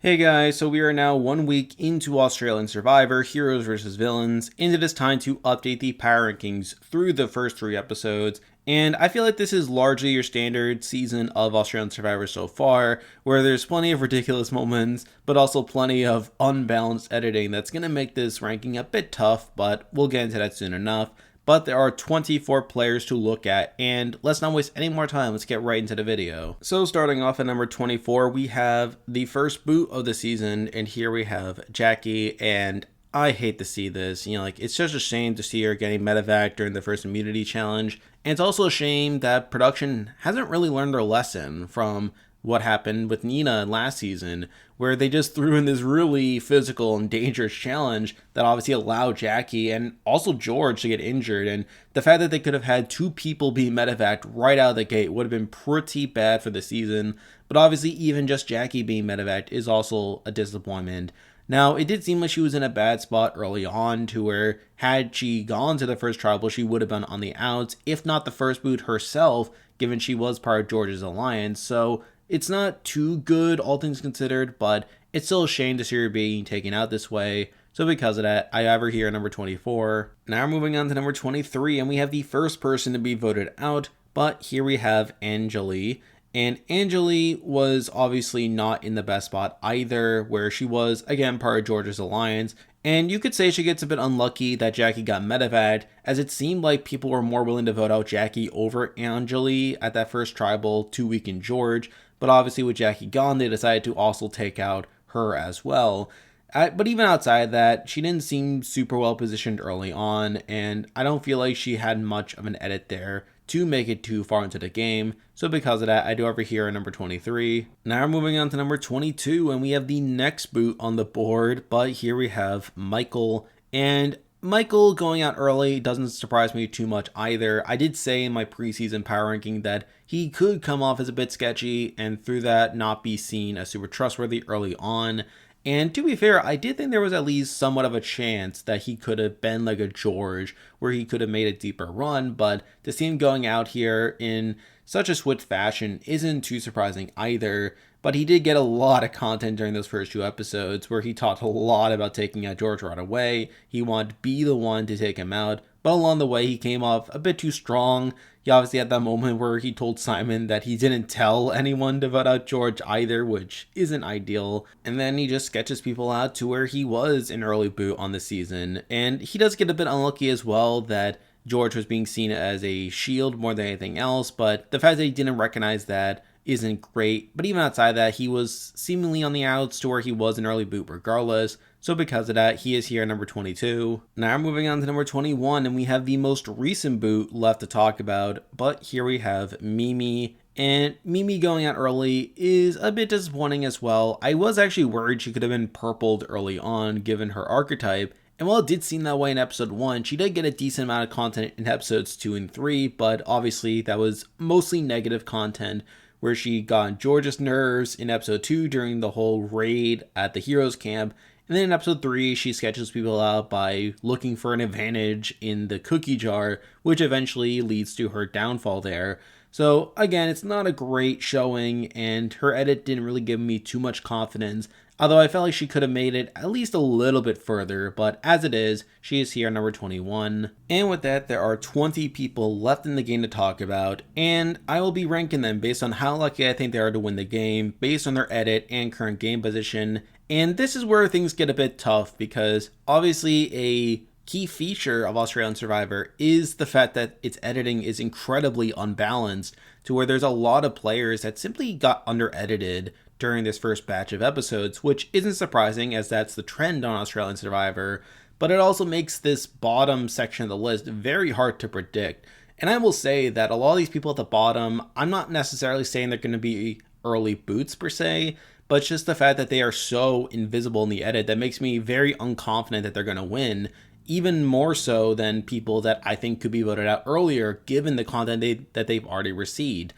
Hey guys, so we are now 1 week into Australian Survivor, Heroes vs. Villains, and it is time to update the power rankings through the first 3 episodes. And I feel like this is largely your standard season of Australian Survivor so far, where there's plenty of ridiculous moments, but also plenty of unbalanced editing that's going to make this ranking a bit tough, but we'll get into that soon enough. But there are 24 players to look at, and let's not waste any more time, let's get right into the video. So starting off at number 24, we have the first boot of the season, and here we have Jackie, and I hate to see this, it's just a shame to see her getting medevac during the first immunity challenge, and it's also a shame that production hasn't really learned their lesson from what happened with Nina last season, where they just threw in this really physical and dangerous challenge that obviously allowed Jackie and also George to get injured. And the fact that they could have had 2 people being medevaced right out of the gate would have been pretty bad for the season. But obviously, even just Jackie being medevaced is also a disappointment. Now, it did seem like she was in a bad spot early on, to where had she gone to the first tribal, she would have been on the outs, if not the first boot herself, given she was part of George's alliance. So it's not too good, all things considered, but it's still a shame to see her being taken out this way. So because of that, I have her here at number 24. Now we're moving on to number 23, and we have the first person to be voted out, but here we have Angeli. And Angeli was obviously not in the best spot either, where she was, again, part of George's alliance. And you could say she gets a bit unlucky that Jackie got medevaced, as it seemed like people were more willing to vote out Jackie over Angeli at that first tribal to weaken George. But obviously with Jackie gone, they decided to also take out her as well. But even outside of that, she didn't seem super well positioned early on, and I don't feel like she had much of an edit there to make it too far into the game. So because of that, I do have her here at number 23. Now we're moving on to number 22, and we have the next boot on the board, but here we have Michael. And Michael going out early doesn't surprise me too much either. I did say in my preseason power ranking that he could come off as a bit sketchy, and through that not be seen as super trustworthy early on. And to be fair, I did think there was at least somewhat of a chance that he could have been like a George, where he could have made a deeper run, but to see him going out here in such a swift fashion isn't too surprising either. But he did get a lot of content during those first 2 episodes, where he talked a lot about taking out George right away. He wanted to be the one to take him out, but along the way he came off a bit too strong. He obviously had that moment where he told Simon that he didn't tell anyone to vote out George either, which isn't ideal. And then he just sketches people out to where he was an early boot on the season. And he does get a bit unlucky as well that George was being seen as a shield more than anything else, but the fact that he didn't recognize that isn't great. But even outside of that, he was seemingly on the outs to where he was an early boot regardless. So because of that, he is here at number 22. Now we're moving on to number 21, and we have the most recent boot left to talk about. But here we have Mimi. And Mimi going out early is a bit disappointing as well. I was actually worried she could have been purpled early on given her archetype. And while it did seem that way in episode 1, she did get a decent amount of content in episodes 2 and 3, but obviously that was mostly negative content, where she got on George's nerves in episode 2 during the whole raid at the heroes camp. And then in episode 3, she sketches people out by looking for an advantage in the cookie jar, which eventually leads to her downfall there. So again, it's not a great showing, and her edit didn't really give me too much confidence, although I felt like she could have made it at least a little bit further. But as it is, she is here number 21. And with that, there are 20 people left in the game to talk about, and I will be ranking them based on how lucky I think they are to win the game, based on their edit and current game position. And this is where things get a bit tough, because obviously a key feature of Australian Survivor is the fact that its editing is incredibly unbalanced, to where there's a lot of players that simply got under-edited during this first batch of episodes, which isn't surprising as that's the trend on Australian Survivor, but it also makes this bottom section of the list very hard to predict. And I will say that a lot of these people at the bottom, I'm not necessarily saying they're going to be early boots per se, but it's just the fact that they are so invisible in the edit that makes me very unconfident that they're going to win, even more so than people that I think could be voted out earlier given the content that they've already received.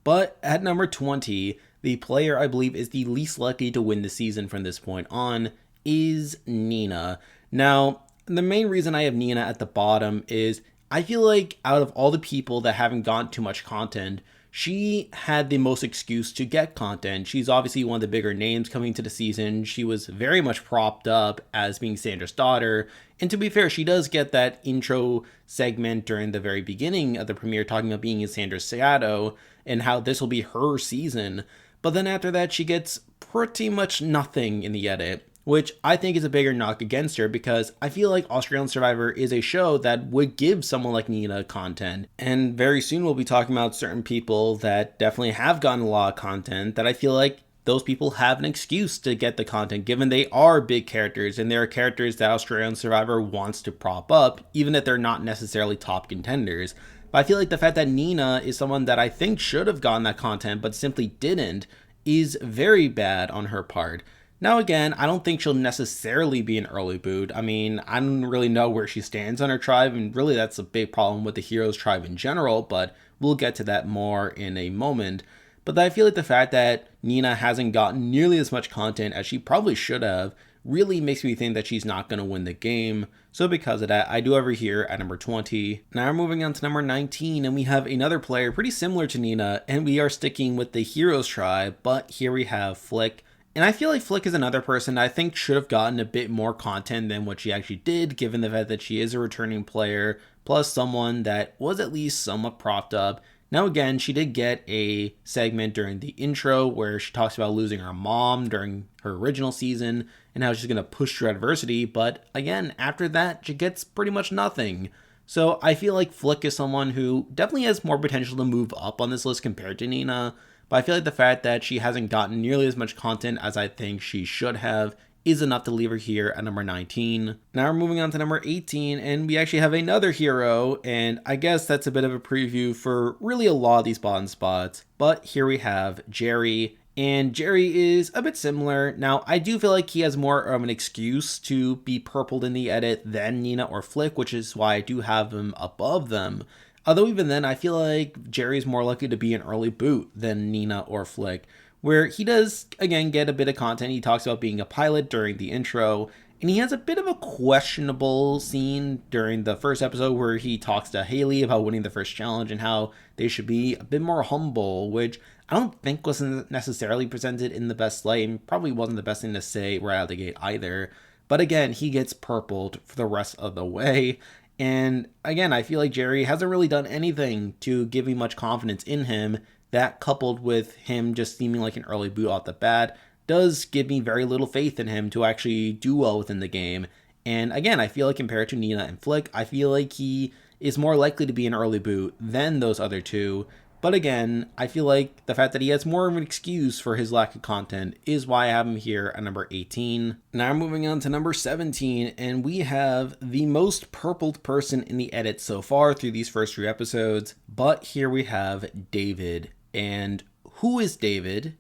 But at number 20, the player I believe is the least likely to win the season from this point on is Nina. Now, the main reason I have Nina at the bottom is I feel like out of all the people that haven't gotten too much content, she had the most excuse to get content. She's obviously one of the bigger names coming to the season. She was very much propped up as being Sandra's daughter. And to be fair, she does get that intro segment during the very beginning of the premiere talking about being in Sandra's shadow and how this will be her season. But then after that, she gets pretty much nothing in the edit, which I think is a bigger knock against her because I feel like Australian Survivor is a show that would give someone like Nina content. And very soon we'll be talking about certain people that definitely have gotten a lot of content that I feel like those people have an excuse to get the content given they are big characters and they're characters that Australian Survivor wants to prop up, even if they're not necessarily top contenders. But I feel like the fact that Nina is someone that I think should have gotten that content but simply didn't is very bad on her part. Now again, I don't think she'll necessarily be an early boot. I mean, I don't really know where she stands on her tribe, and really that's a big problem with the Heroes tribe in general, but we'll get to that more in a moment. But I feel like the fact that Nina hasn't gotten nearly as much content as she probably should have really makes me think that she's not going to win the game. So because of that, I do have her here at number 20. Now we're moving on to number 19, and we have another player pretty similar to Nina, and we are sticking with the Heroes tribe, but here we have Flick. And I feel like Flick is another person I think should have gotten a bit more content than what she actually did, given the fact that she is a returning player, plus someone that was at least somewhat propped up. Now again, she did get a segment during the intro where she talks about losing her mom during her original season and how she's going to push through adversity, but again, after that, she gets pretty much nothing. So I feel like Flick is someone who definitely has more potential to move up on this list compared to Nina, but I feel like the fact that she hasn't gotten nearly as much content as I think she should have is enough to leave her here at number 19. Now we're moving on to number 18, and we actually have another hero, and I guess that's a bit of a preview for really a lot of these bottom spots. But here we have Jerry, and Jerry is a bit similar. Now, I do feel like he has more of an excuse to be purpled in the edit than Nina or Flick, which is why I do have him above them. Although even then, I feel like Jerry's more likely to be an early boot than Nina or Flick, where he does, again, get a bit of content. He talks about being a pilot during the intro, and he has a bit of a questionable scene during the first episode where he talks to Haley about winning the first challenge and how they should be a bit more humble, which I don't think was necessarily presented in the best light, and probably wasn't the best thing to say right out of the gate either. But again, he gets purpled for the rest of the way. And again, I feel like Jerry hasn't really done anything to give me much confidence in him. That, coupled with him just seeming like an early boot off the bat, does give me very little faith in him to actually do well within the game. And again, I feel like compared to Nina and Flick, I feel like he is more likely to be an early boot than those other two. But again, I feel like the fact that he has more of an excuse for his lack of content is why I have him here at number 18. Now I'm moving on to number 17, and we have the most purpled person in the edit so far through these first 3 episodes. But here we have David. And who is David?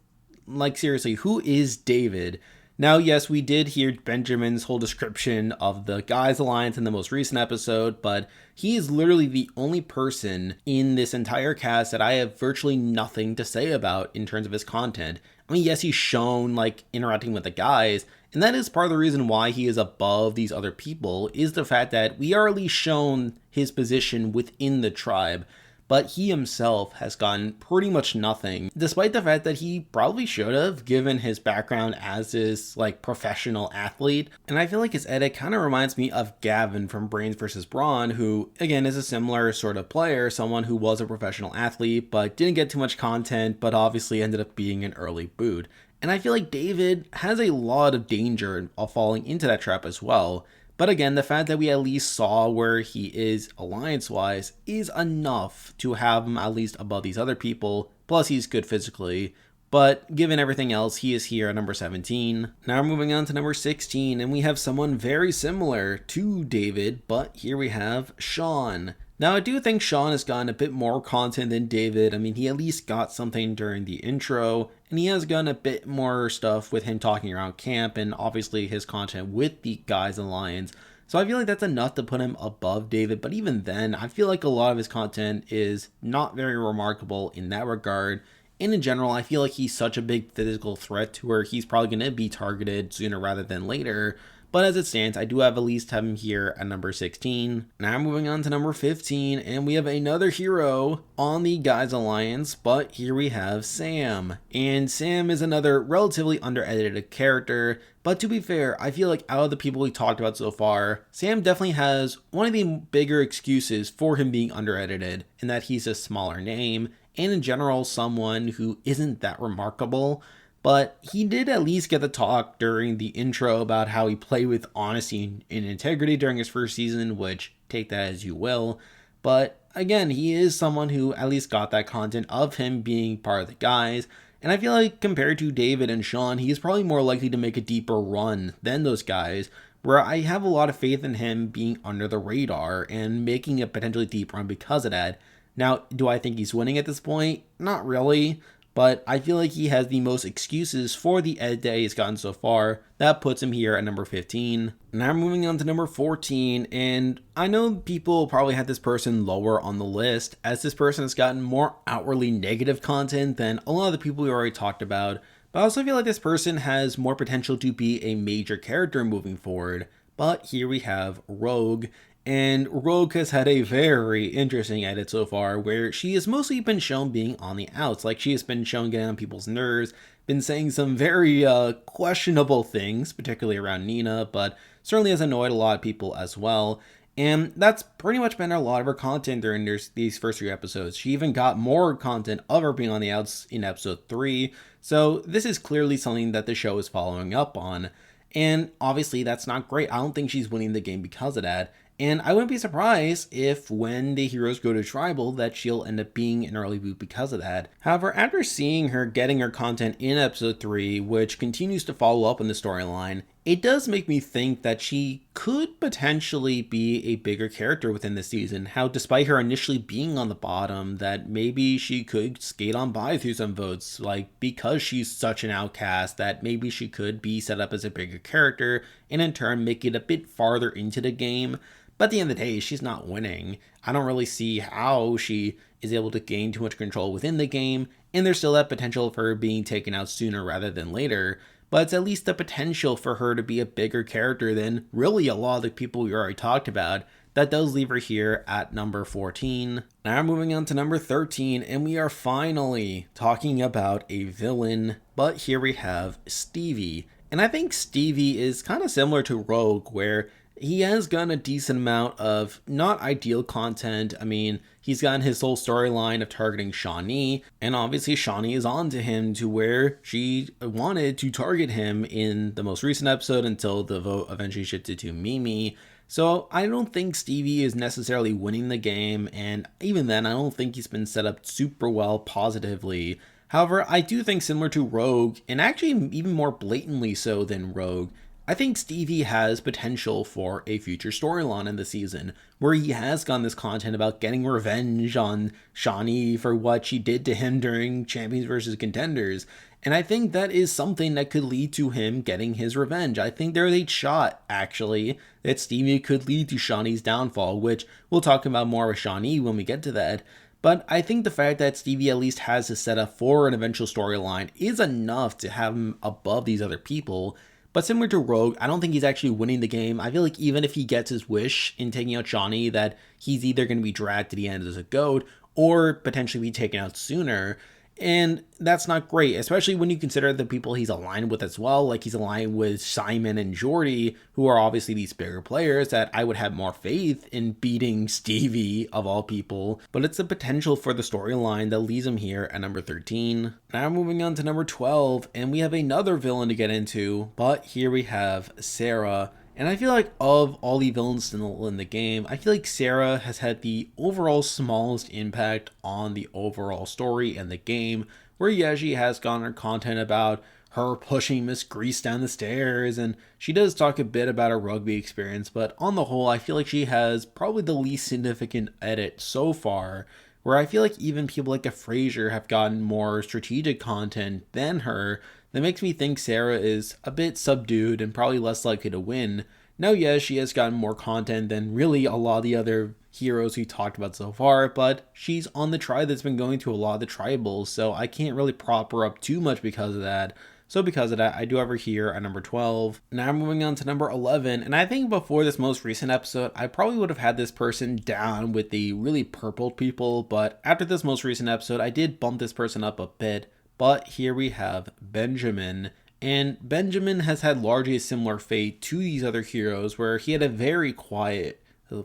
Like, seriously, who is David? Now, yes, we did hear Benjamin's whole description of the Guys Alliance in the most recent episode, but he is literally the only person in this entire cast that I have virtually nothing to say about in terms of his content. I mean, yes, he's shown, like, interacting with the guys, and that is part of the reason why he is above these other people, is the fact that we are at least shown his position within the tribe. But he himself has gotten pretty much nothing, despite the fact that he probably should have, given his background as this, like, professional athlete. And I feel like his edit kind of reminds me of Gavin from Brains vs. Brawn, who, again, is a similar sort of player, someone who was a professional athlete, but didn't get too much content, but obviously ended up being an early boot. And I feel like David has a lot of danger of falling into that trap as well. But again, the fact that we at least saw where he is alliance-wise is enough to have him at least above these other people, plus he's good physically. But given everything else, he is here at number 17. Now we're moving on to number 16, and we have someone very similar to David, but here we have Sean. Now, I do think Sean has gotten a bit more content than David. I mean, he at least got something during the intro, and he has gotten a bit more stuff with him talking around camp, and obviously his content with the Guys Alliance. So I feel like that's enough to put him above David, but even then, I feel like a lot of his content is not very remarkable in that regard. And in general, I feel like he's such a big physical threat to where he's probably going to be targeted sooner rather than later. but as it stands, I do have at least him here at number 16. Now moving on to number 15, and we have another hero on the Guys Alliance, but here we have Sam. And Sam is another relatively under-edited character, but to be fair, I feel like out of the people we talked about so far, Sam definitely has one of the bigger excuses for him being under-edited, in that he's a smaller name, and in general, someone who isn't that remarkable. But he did at least get to talk during the intro about how he played with honesty and integrity during his first season, which take that as you will. But again, he is someone who at least got that content of him being part of the guys. And I feel like compared to David and Sean, he is probably more likely to make a deeper run than those guys, where I have a lot of faith in him being under the radar and making a potentially deep run because of that. Now, do I think he's winning at this point? Not really. But I feel like he has the most excuses for the edit that he's gotten so far. That puts him here at number 15. Now moving on to number 14, and I know people probably had this person lower on the list, as this person has gotten more outwardly negative content than a lot of the people we already talked about. But I also feel like this person has more potential to be a major character moving forward. But here we have Rogue. And Rogue has had a very interesting edit so far, where she has mostly been shown being on the outs. Like, she has been shown getting on people's nerves, been saying some very questionable things, particularly around Nina, but certainly has annoyed a lot of people as well. And that's pretty much been a lot of her content during these first 3 episodes. She even got more content of her being on the outs in episode 3, so this is clearly something that the show is following up on. And obviously that's not great. I don't think she's winning the game because of that. And I wouldn't be surprised if when the heroes go to Tribal that she'll end up being an early boot because of that. However, after seeing her getting her content in episode 3, which continues to follow up on the storyline, it does make me think that she could potentially be a bigger character within the season. How despite her initially being on the bottom, that maybe she could skate on by through some votes, like because she's such an outcast that maybe she could be set up as a bigger character and in turn make it a bit farther into the game. But at the end of the day, she's not winning. I don't really see how she is able to gain too much control within the game, and there's still that potential for her being taken out sooner rather than later. But it's at least the potential for her to be a bigger character than really a lot of the people we already talked about. That does leave her here at number 14. Now moving on to number 13, and we are finally talking about a villain, but here we have Stevie. And I think Stevie is kind of similar to Rogue, where he has gotten a decent amount of not ideal content. I mean, he's gotten his whole storyline of targeting Shawnee, and obviously Shawnee is on to him to where she wanted to target him in the most recent episode until the vote eventually shifted to Mimi. So I don't think Stevie is necessarily winning the game, and even then I don't think he's been set up super well positively. However, I do think similar to Rogue, and actually even more blatantly so than Rogue, I think Stevie has potential for a future storyline in the season, where he has gotten this content about getting revenge on Shawnee for what she did to him during Champions vs. Contenders. And I think that is something that could lead to him getting his revenge. I think there's a shot, actually, that Stevie could lead to Shawnee's downfall, which we'll talk about more with Shawnee when we get to that. But I think the fact that Stevie at least has a setup for an eventual storyline is enough to have him above these other people. But similar to Rogue, I don't think he's actually winning the game. I feel like even if he gets his wish in taking out Shawnee, that he's either going to be dragged to the end as a goat or potentially be taken out sooner. And that's not great, especially when you consider the people he's aligned with as well. Like, he's aligned with Simon and Jordy, who are obviously these bigger players that I would have more faith in beating Stevie, of all people. But it's the potential for the storyline that leaves him here at number 13. Now moving on to number 12, and we have another villain to get into, but here we have Sarah. And I feel like of all the villains in the game, I feel like Sarah has had the overall smallest impact on the overall story and the game, where yeah, she has gotten her content about her pushing Miss Grease down the stairs, and she does talk a bit about her rugby experience, but on the whole, I feel like she has probably the least significant edit so far, where I feel like even people like a Frasier have gotten more strategic content than her. That makes me think Sarah is a bit subdued and probably less likely to win. Now, yes, she has gotten more content than really a lot of the other heroes we talked about so far, but she's on the tribe that's been going to a lot of the tribals, so I can't really prop her up too much because of that. So because of that, I do have her here at number 12. Now I'm moving on to number 11, and I think before this most recent episode, I probably would have had this person down with the really purpled people, but after this most recent episode, I did bump this person up a bit. But here we have Benjamin. And Benjamin has had largely a similar fate to these other heroes, where he had a very quiet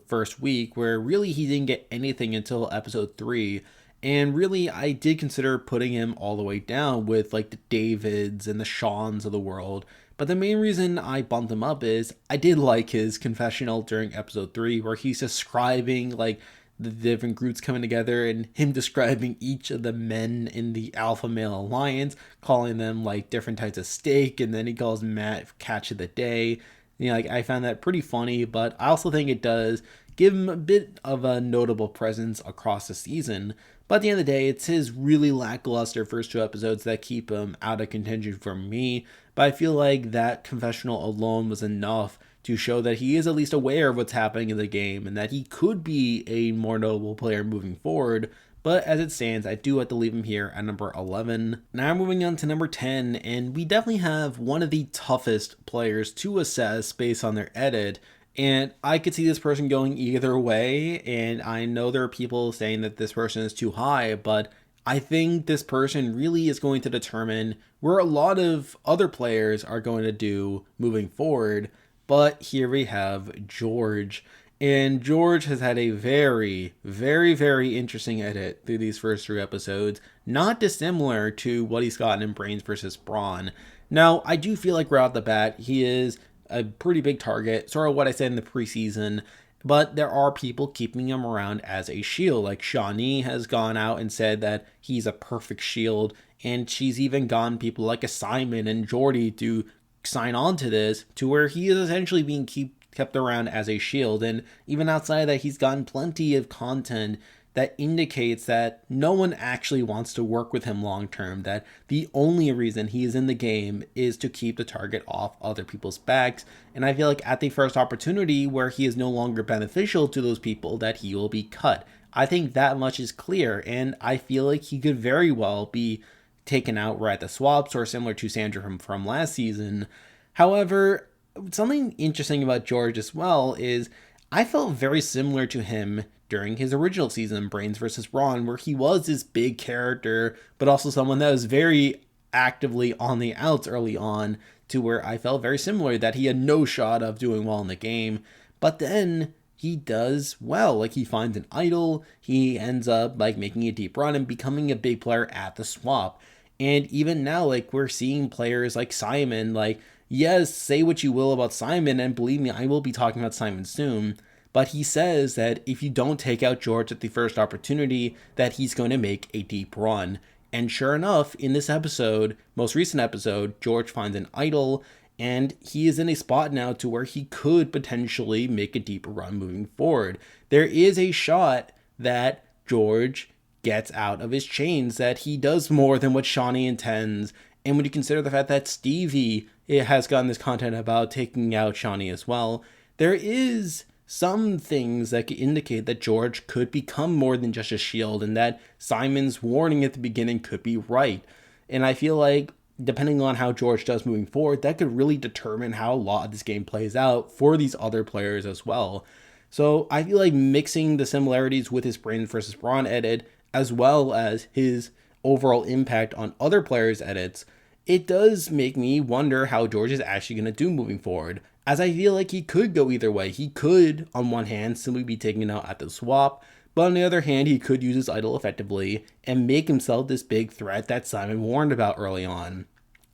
first week, where really he didn't get anything until episode 3. And really, I did consider putting him all the way down with like the Davids and the Shawns of the world. But the main reason I bumped him up is I did like his confessional during episode 3, where he's describing like the different groups coming together and him describing each of the men in the Alpha Male Alliance, calling them like different types of steak, and then he calls Matt Catch of the Day. You know, like I found that pretty funny, but I also think it does give him a bit of a notable presence across the season. But at the end of the day, it's his really lackluster first 2 episodes that keep him out of contention for me. But I feel like that confessional alone was enough to show that he is at least aware of what's happening in the game and that he could be a more notable player moving forward. But as it stands, I do have to leave him here at number 11. Now moving on to number 10, and we definitely have one of the toughest players to assess based on their edit. And I could see this person going either way, and I know there are people saying that this person is too high, but I think this person really is going to determine where a lot of other players are going to do moving forward. But here we have George. And George has had a very, very, very interesting edit through these first 3 episodes, not dissimilar to what he's gotten in Brains vs. Brawn. Now, I do feel like right off the bat, he is a pretty big target, sort of what I said in the preseason, but there are people keeping him around as a shield. Like Shawnee has gone out and said that he's a perfect shield, and she's even gotten people like a Simon and Jordy to sign on to this, to where he is essentially being kept around as a shield. And even outside of that, he's gotten plenty of content that indicates that no one actually wants to work with him long term, that the only reason he is in the game is to keep the target off other people's backs. And I feel like at the first opportunity where he is no longer beneficial to those people, that he will be cut. I think that much is clear, and I feel like he could very well be taken out right at the swaps, or similar to Sandra from last season. However, something interesting about George as well is I felt very similar to him during his original season, Brains vs. Brawn, where he was this big character, but also someone that was very actively on the outs early on, to where I felt very similar, that he had no shot of doing well in the game. But then he does well. Like, he finds an idol, he ends up like making a deep run and becoming a big player at the swap. And even now, like, we're seeing players like Simon, like, yes, say what you will about Simon, and believe me, I will be talking about Simon soon, but he says that if you don't take out George at the first opportunity, that he's going to make a deep run. And sure enough, in this episode, most recent episode, George finds an idol, and he is in a spot now to where he could potentially make a deeper run moving forward. There is a shot that George gets out of his chains, that he does more than what Shawnee intends. And when you consider the fact that Stevie has gotten this content about taking out Shawnee as well, there is some things that could indicate that George could become more than just a shield, and that Simon's warning at the beginning could be right. And I feel like, depending on how George does moving forward, that could really determine how a lot of this game plays out for these other players as well. So I feel like mixing the similarities with his Brains vs. Brawn edit, as well as his overall impact on other players' edits, it does make me wonder how George is actually going to do moving forward, as I feel like he could go either way. He could, on one hand, simply be taken out at the swap, but on the other hand, he could use his idol effectively and make himself this big threat that Simon warned about early on.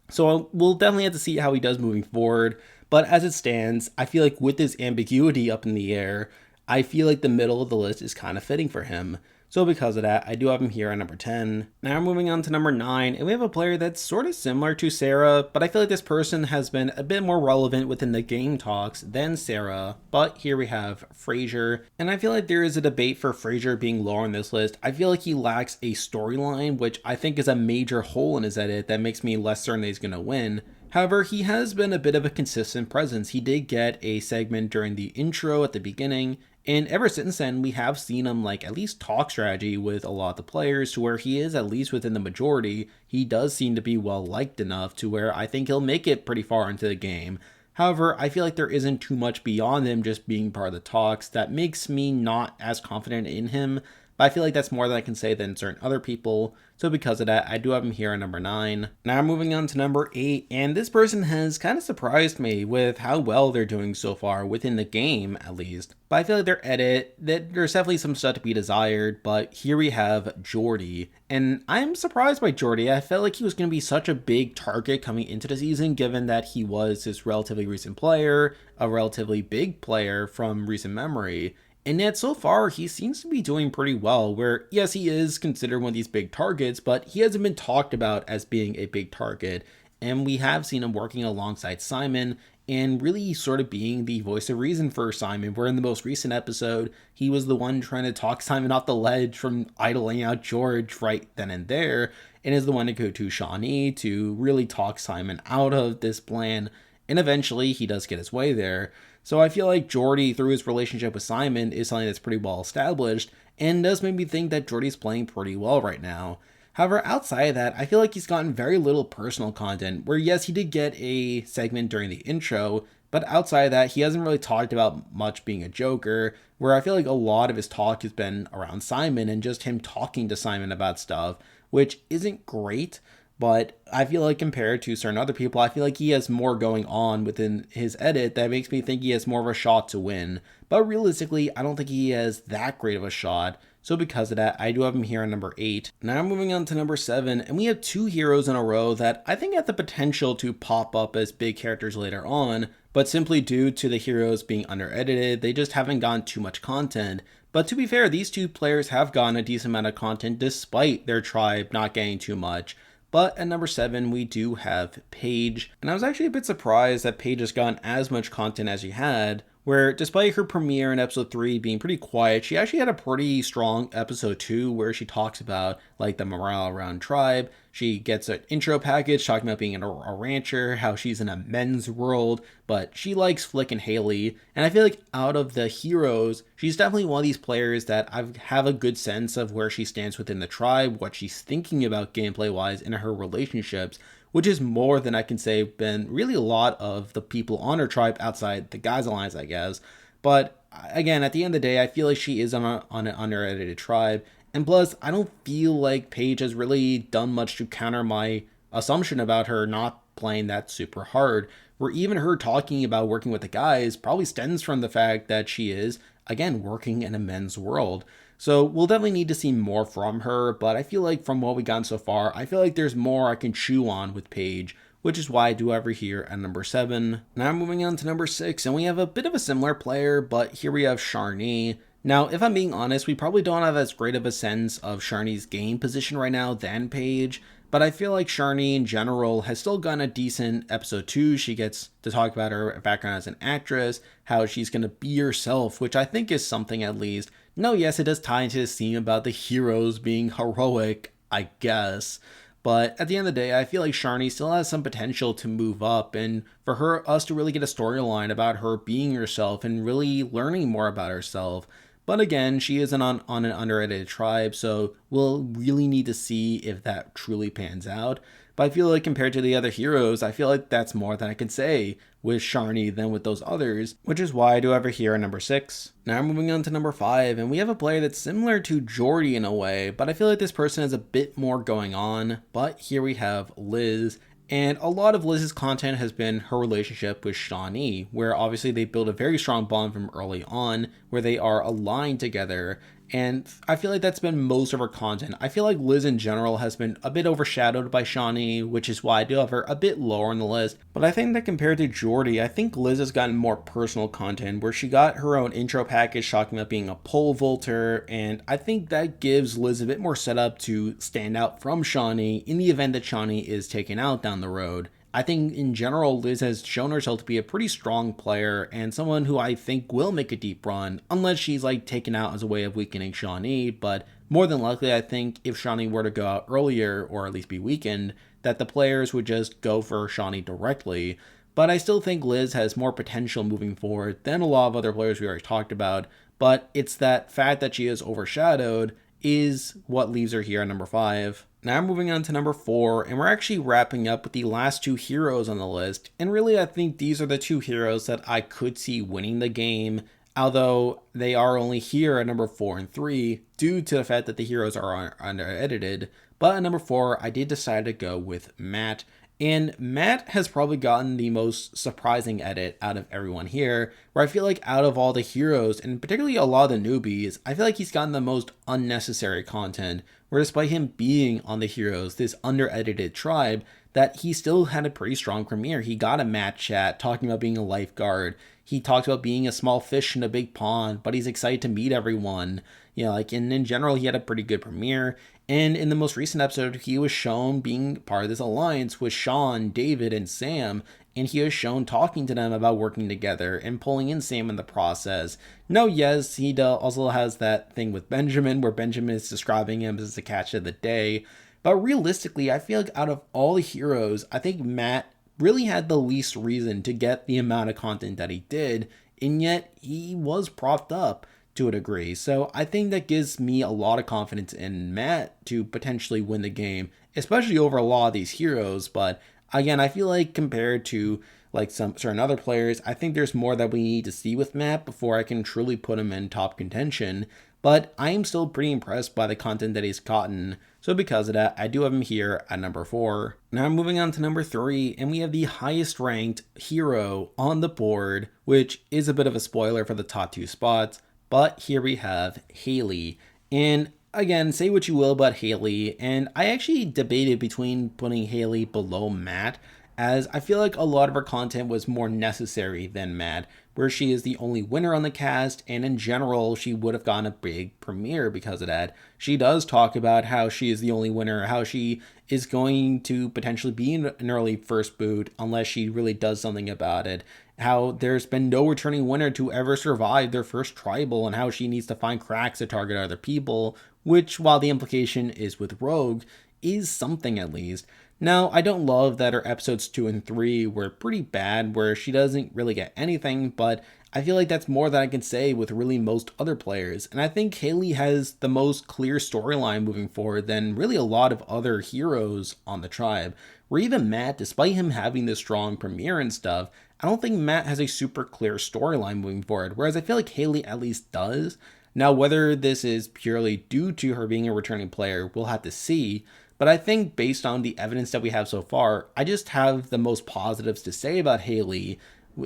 So we'll definitely have to see how he does moving forward, but as it stands, I feel like with this ambiguity up in the air, I feel like the middle of the list is kind of fitting for him. So because of that, I do have him here at number 10. Now moving on to number 9, and we have a player that's sort of similar to Sarah, but I feel like this person has been a bit more relevant within the game talks than Sarah. But here we have Frasier, and I feel like there is a debate for Frasier being lower on this list. I feel like he lacks a storyline, which I think is a major hole in his edit that makes me less certain that he's going to win. However, he has been a bit of a consistent presence. He did get a segment during the intro at the beginning, And ever since then, we have seen him like at least talk strategy with a lot of the players to where he is at least within the majority. He does seem to be well liked enough to where I think he'll make it pretty far into the game. However, I feel like there isn't too much beyond him just being part of the talks that makes me not as confident in him. But I feel like that's more than I can say than certain other people. So because of that, I do have him here at number 9. Now moving on to number 8, and this person has kind of surprised me with how well they're doing so far within the game, at least. But I feel like their edit, that there's definitely some stuff to be desired, but here we have Jordy. And I'm surprised by Jordy. I felt like he was going to be such a big target coming into the season, given that he was this relatively recent player, a relatively big player from recent memory. And yet, so far, he seems to be doing pretty well, where, yes, he is considered one of these big targets, but he hasn't been talked about as being a big target. And we have seen him working alongside Simon and really sort of being the voice of reason for Simon, where in the most recent episode, he was the one trying to talk Simon off the ledge from idling out George right then and there, and is the one to go to Shawnee to really talk Simon out of this plan. And eventually, he does get his way there. So I feel like Jordy, through his relationship with Simon, is something that's pretty well established, and does make me think that Jordy's playing pretty well right now. However, outside of that, I feel like he's gotten very little personal content, where yes, he did get a segment during the intro, but outside of that, he hasn't really talked about much being a Joker, where I feel like a lot of his talk has been around Simon and just him talking to Simon about stuff, which isn't great. But I feel like compared to certain other people, I feel like he has more going on within his edit that makes me think he has more of a shot to win. But realistically, I don't think he has that great of a shot. So because of that, I do have him here on number 8. Now moving on to number 7, and we have 2 heroes in a row that I think have the potential to pop up as big characters later on, but simply due to the heroes being under-edited, they just haven't gotten too much content. But to be fair, these 2 players have gotten a decent amount of content despite their tribe not getting too much. But at number 7, we do have Paige. And I was actually a bit surprised that Paige has gotten as much content as she had, where despite her premiere in episode 3 being pretty quiet, she actually had a pretty strong episode 2 where she talks about like the morale around tribe. She gets an intro package talking about being a rancher, how she's in a men's world, but she likes Flick and Haley. And I feel like out of the heroes, she's definitely one of these players that I have a good sense of where she stands within the tribe, what she's thinking about gameplay wise in her relationships, which is more than I can say been really a lot of the people on her tribe outside the Guys Alliance, I guess. But again, at the end of the day, I feel like she is on an under-edited tribe. And plus, I don't feel like Paige has really done much to counter my assumption about her not playing that super hard, where even her talking about working with the guys probably stems from the fact that she is, again, working in a men's world. So we'll definitely need to see more from her, but I feel like from what we've gotten so far, I feel like there's more I can chew on with Paige, which is why I do have her here at number 7. Now moving on to number 6, and we have a bit of a similar player, but here we have Sharni. Now, if I'm being honest, we probably don't have as great of a sense of Sharni's game position right now than Paige, but I feel like Sharni in general has still gotten a decent episode 2. She gets to talk about her background as an actress, how she's going to be herself, which I think is something at least. No, yes, it does tie into this theme about the heroes being heroic, I guess. But at the end of the day, I feel like Sharni still has some potential to move up, and for us to really get a storyline about her being herself and really learning more about herself. But again, she isn't on an under-edited tribe, so we'll really need to see if that truly pans out. But I feel like compared to the other heroes, I feel like that's more than I can say with Sharni than with those others, which is why I do have her here at number 6. Now moving on to number 5, and we have a player that's similar to Jordy in a way, but I feel like this person has a bit more going on. But here we have Liz. And a lot of Liz's content has been her relationship with Shawnee, where obviously they build a very strong bond from early on, where they are aligned together. And I feel like that's been most of her content. I feel like Liz in general has been a bit overshadowed by Shawnee, which is why I do have her a bit lower on the list. But I think that compared to Jordy, I think Liz has gotten more personal content, where she got her own intro package talking about being a pole vaulter, and I think that gives Liz a bit more setup to stand out from Shawnee in the event that Shawnee is taken out down the road. I think in general, Liz has shown herself to be a pretty strong player and someone who I think will make a deep run, unless she's like taken out as a way of weakening Shawnee. But more than likely, I think if Shawnee were to go out earlier, or at least be weakened, that the players would just go for Shawnee directly. but I still think Liz has more potential moving forward than a lot of other players we already talked about. But it's that fact that she is overshadowed is what leaves her here at number 5. Now moving on to number 4, and we're actually wrapping up with the last 2 heroes on the list. And really, I think these are the 2 heroes that I could see winning the game, although they are only here at number 4 and 3 due to the fact that the heroes are under-edited. But at number 4, I did decide to go with Matt. And Matt has probably gotten the most surprising edit out of everyone here, where I feel like out of all the heroes, and particularly a lot of the newbies, I feel like he's gotten the most unnecessary content, where despite him being on the heroes, this under-edited tribe, that he still had a pretty strong premiere. He got a Matt chat talking about being a lifeguard. He talked about being a small fish in a big pond, but he's excited to meet everyone. And in general, he had a pretty good premiere. And in the most recent episode, he was shown being part of this alliance with Sean, David, and Sam, and he was shown talking to them about working together and pulling in Sam in the process. Now, yes, he also has that thing with Benjamin, where Benjamin is describing him as the catch of the day. But realistically, I feel like out of all the heroes, I think Matt really had the least reason to get the amount of content that he did, and yet he was propped up to a degree. So I think that gives me a lot of confidence in Matt to potentially win the game, especially over a lot of these heroes. But again, I feel like compared to like some certain other players, I think there's more that we need to see with Matt before I can truly put him in top contention. But I am still pretty impressed by the content that he's gotten. So because of that, I do have him here at number 4. Now moving on to number 3, and we have the highest ranked hero on the board, which is a bit of a spoiler for the top 2 spots. But here we have Haley. And again, say what you will about Haley, and I actually debated between putting Haley below Matt, as I feel like a lot of her content was more necessary than Matt, where she is the only winner on the cast, and in general, she would have gotten a big premiere because of that. She does talk about how she is the only winner, how she is going to potentially be an early first boot unless she really does something about it, how there's been no returning winner to ever survive their first tribal, and how she needs to find cracks to target other people, which, while the implication is with Rogue, is something at least. Now, I don't love that her episodes 2 and 3 were pretty bad, where she doesn't really get anything, but I feel like that's more than I can say with really most other players. And I think Haley has the most clear storyline moving forward than really a lot of other heroes on the tribe. Where even Matt, despite him having this strong premiere and stuff, I don't think Matt has a super clear storyline moving forward, whereas I feel like Haley at least does. Now, whether this is purely due to her being a returning player, we'll have to see. But I think based on the evidence that we have so far, I just have the most positives to say about Haley.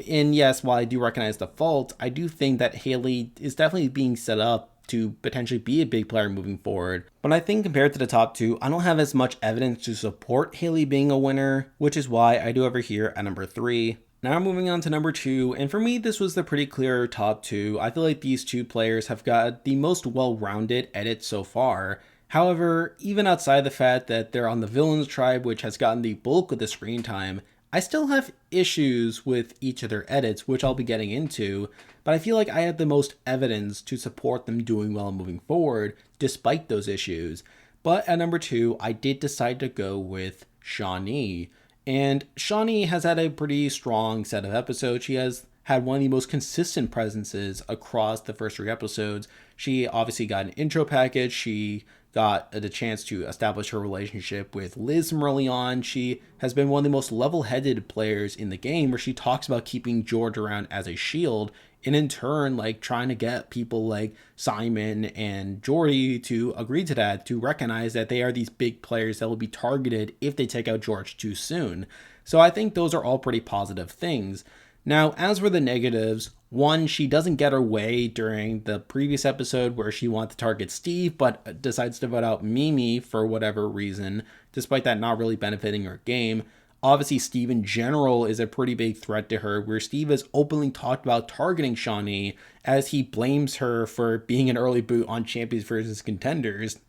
And yes, while I do recognize the fault, I do think that Haley is definitely being set up to potentially be a big player moving forward. But I think compared to the top 2, I don't have as much evidence to support Haley being a winner, which is why I do have her here at number 3. Now moving on to number 2, and for me this was the pretty clear top 2. I feel like these 2 players have got the most well-rounded edits so far. However, even outside the fact that they're on the villains tribe, which has gotten the bulk of the screen time, I still have issues with each of their edits, which I'll be getting into, but I feel like I have the most evidence to support them doing well moving forward, despite those issues. But at number 2, I did decide to go with Shawnee. And Shawnee has had a pretty strong set of episodes. She has had one of the most consistent presences across the first 3 episodes. She obviously got an intro package. She got the chance to establish her relationship with Liz from early on. She has been one of the most level-headed players in the game, where she talks about keeping George around as a shield, and in turn, like, trying to get people like Simon and Jordy to agree to that, to recognize that they are these big players that will be targeted if they take out George too soon. So I think those are all pretty positive things. Now, as for the negatives, one, she doesn't get her way during the previous episode where she wanted to target Steve, but decides to vote out Mimi for whatever reason, despite that not really benefiting her game. Obviously, Steve in general is a pretty big threat to her, where Steve has openly talked about targeting Shawnee, as he blames her for being an early boot on Champions versus Contenders.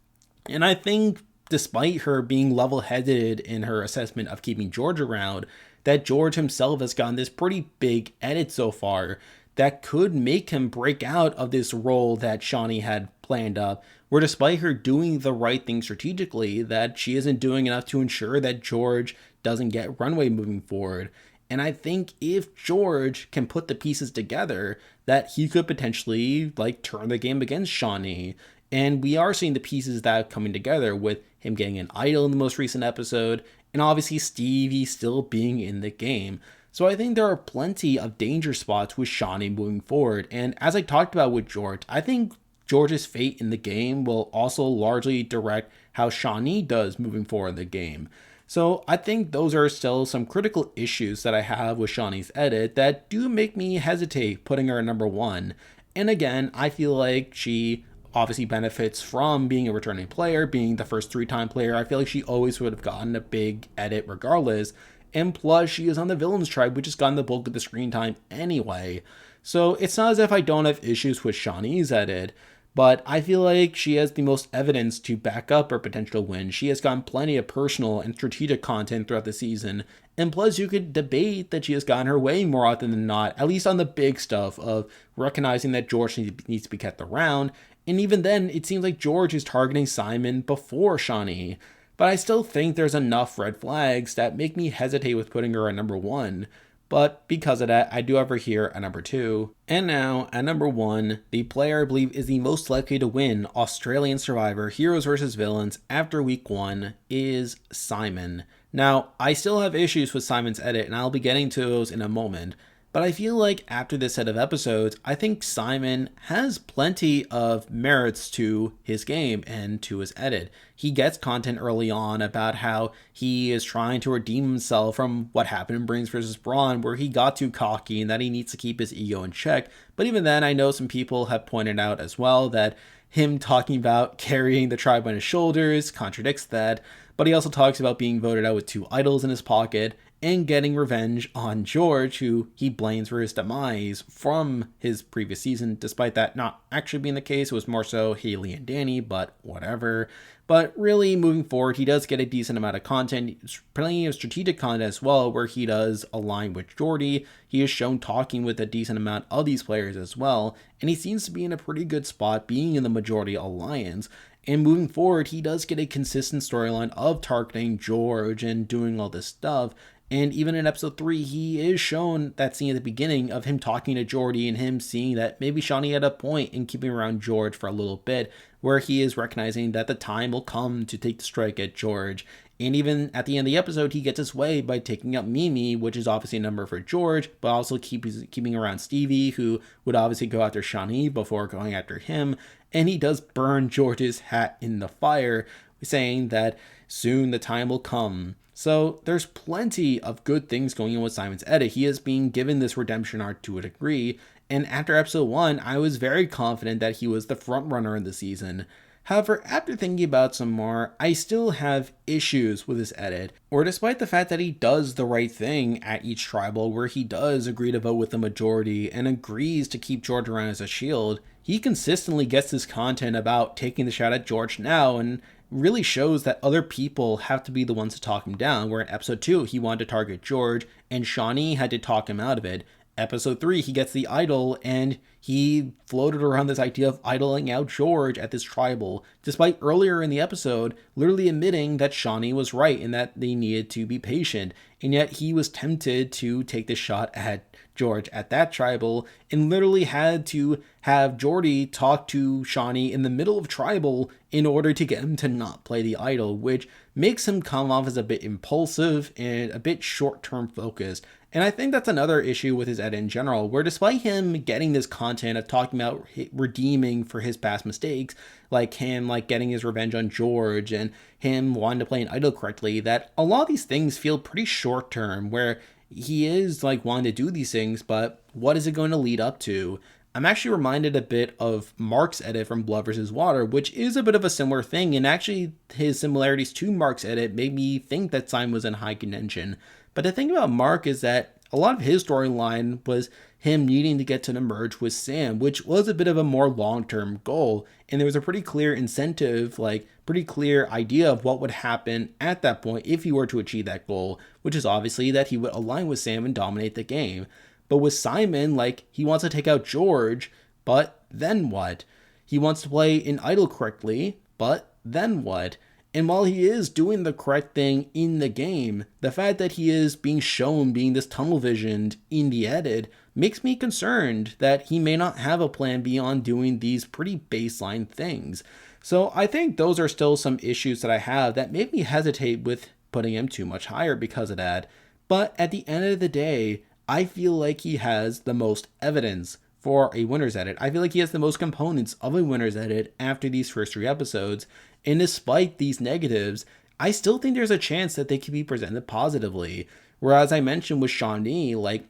And I think, despite her being level-headed in her assessment of keeping George around, that George himself has gotten this pretty big edit so far that could make him break out of this role that Shawnee had planned up, where despite her doing the right thing strategically, that she isn't doing enough to ensure that George doesn't get runway moving forward. And I think if George can put the pieces together, that he could potentially like turn the game against Shawnee. And we are seeing the pieces that are coming together with him getting an idol in the most recent episode, and obviously Stevie still being in the game. So I think there are plenty of danger spots with Shawnee moving forward. And as I talked about with George, I think George's fate in the game will also largely direct how Shawnee does moving forward in the game. So I think those are still some critical issues that I have with Shawnee's edit that do make me hesitate putting her at number one. And again, I feel like she obviously benefits from being a returning player, being the first 3-time player. I feel like she always would have gotten a big edit regardless. And plus, she is on the Villains Tribe, which has gotten the bulk of the screen time anyway. So it's not as if I don't have issues with Shawnee's edit, but I feel like she has the most evidence to back up her potential win. She has gotten plenty of personal and strategic content throughout the season, and plus you could debate that she has gotten her way more often than not, at least on the big stuff of recognizing that George needs to be kept around, and even then it seems like George is targeting Simon before Shawnee. But I still think there's enough red flags that make me hesitate with putting her at number one. But because of that, I do have her here at number two. And now, at number one, the player I believe is the most likely to win Australian Survivor Heroes vs. Villains after week one is Simon. Now, I still have issues with Simon's edit, and I'll be getting to those in a moment. But I feel like after this set of episodes, I think Simon has plenty of merits to his game and to his edit. He gets content early on about how he is trying to redeem himself from what happened in Brains vs. Brawn, where he got too cocky and that he needs to keep his ego in check. But even then, I know some people have pointed out as well that him talking about carrying the tribe on his shoulders contradicts that. But he also talks about being voted out with 2 idols in his pocket and getting revenge on George, who he blames for his demise from his previous season, despite that not actually being the case. It was more so Haley and Danny, but whatever. But really, moving forward, he does get a decent amount of content, plenty of strategic content as well, where he does align with Jordy. He is shown talking with a decent amount of these players as well, and he seems to be in a pretty good spot being in the majority alliance. And moving forward, he does get a consistent storyline of targeting George and doing all this stuff. And even in episode 3, he is shown that scene at the beginning of him talking to Jordy and him seeing that maybe Shawnee had a point in keeping around George for a little bit, where he is recognizing that the time will come to take the strike at George. And even at the end of the episode, he gets his way by taking up Mimi, which is obviously a number for George, but also keeping around Stevie, who would obviously go after Shawnee before going after him. And he does burn George's hat in the fire, saying that soon the time will come. So there's plenty of good things going on with Simon's edit. He is being given this redemption arc to a degree, and after episode 1, I was very confident that he was the front runner in the season. However, after thinking about some more, I still have issues with his edit, or despite the fact that he does the right thing at each tribal, where he does agree to vote with the majority and agrees to keep George around as a shield, he consistently gets this content about taking the shot at George now, and really shows that other people have to be the ones to talk him down, where in episode 2 he wanted to target George and Shawnee had to talk him out of it. Episode 3 he gets the idol and he floated around this idea of idling out George at this tribal, despite earlier in the episode literally admitting that Shawnee was right and that they needed to be patient, and yet he was tempted to take the shot at George at that tribal and literally had to have Jordy talk to Shawnee in the middle of tribal in order to get him to not play the idol, which makes him come off as a bit impulsive and a bit short-term focused. And I think that's another issue with his edit in general, where despite him getting this content of talking about redeeming for his past mistakes, like him getting his revenge on George and him wanting to play an idol correctly, that a lot of these things feel pretty short-term, where he is wanting to do these things, but what is it going to lead up to? I'm actually reminded a bit of Mark's edit from Blood vs. Water, which is a bit of a similar thing, and actually his similarities to Mark's edit made me think that Simon was in high contention. But the thing about Mark is that a lot of his storyline was him needing to get to the merge with Sam, which was a bit of a more long-term goal, and there was a pretty clear incentive, pretty clear idea of what would happen at that point if he were to achieve that goal, which is obviously that he would align with Sam and dominate the game. But with Simon, he wants to take out George, but then what? He wants to play an idol correctly, but then what? And while he is doing the correct thing in the game, the fact that he is being shown being this tunnel visioned in the edit makes me concerned that he may not have a plan beyond doing these pretty baseline things. So I think those are still some issues that I have that make me hesitate with putting him too much higher because of that. But at the end of the day, I feel like he has the most evidence for a winner's edit. I feel like he has the most components of a winner's edit after these first 3 episodes. And despite these negatives, I still think there's a chance that they could be presented positively. Whereas I mentioned with Shawnee, like,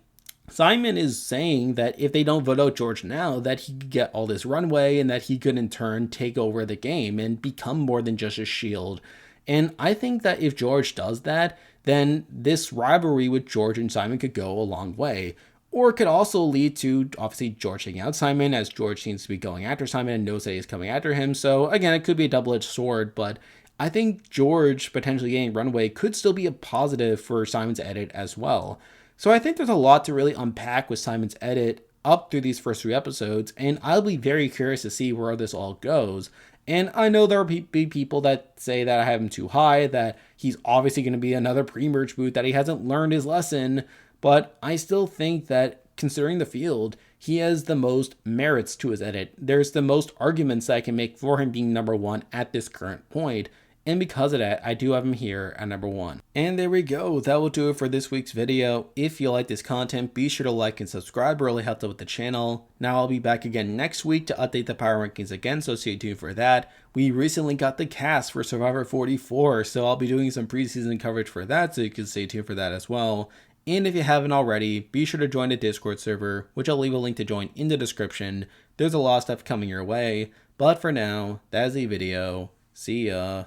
Simon is saying that if they don't vote out George now, that he could get all this runway and that he could in turn take over the game and become more than just a shield. And I think that if George does that, then this rivalry with George and Simon could go a long way. Or it could also lead to, obviously, George taking out Simon, as George seems to be going after Simon and knows that he's coming after him. So, again, it could be a double-edged sword, but I think George potentially getting runway could still be a positive for Simon's edit as well. So I think there's a lot to really unpack with Simon's edit up through these first 3 episodes, and I'll be very curious to see where this all goes. And I know there will be people that say that I have him too high, that he's obviously going to be another pre-merge boot, that he hasn't learned his lesson, but I still think that, considering the field, he has the most merits to his edit. There's the most arguments that I can make for him being number 1 at this current point. And because of that, I do have him here at number 1. And there we go. That will do it for this week's video. If you like this content, be sure to like and subscribe. It really helps out with the channel. Now I'll be back again next week to update the power rankings again, so stay tuned for that. We recently got the cast for Survivor 44, so I'll be doing some preseason coverage for that, so you can stay tuned for that as well. And if you haven't already, be sure to join the Discord server, which I'll leave a link to join in the description. There's a lot of stuff coming your way. But for now, that is the video. See ya.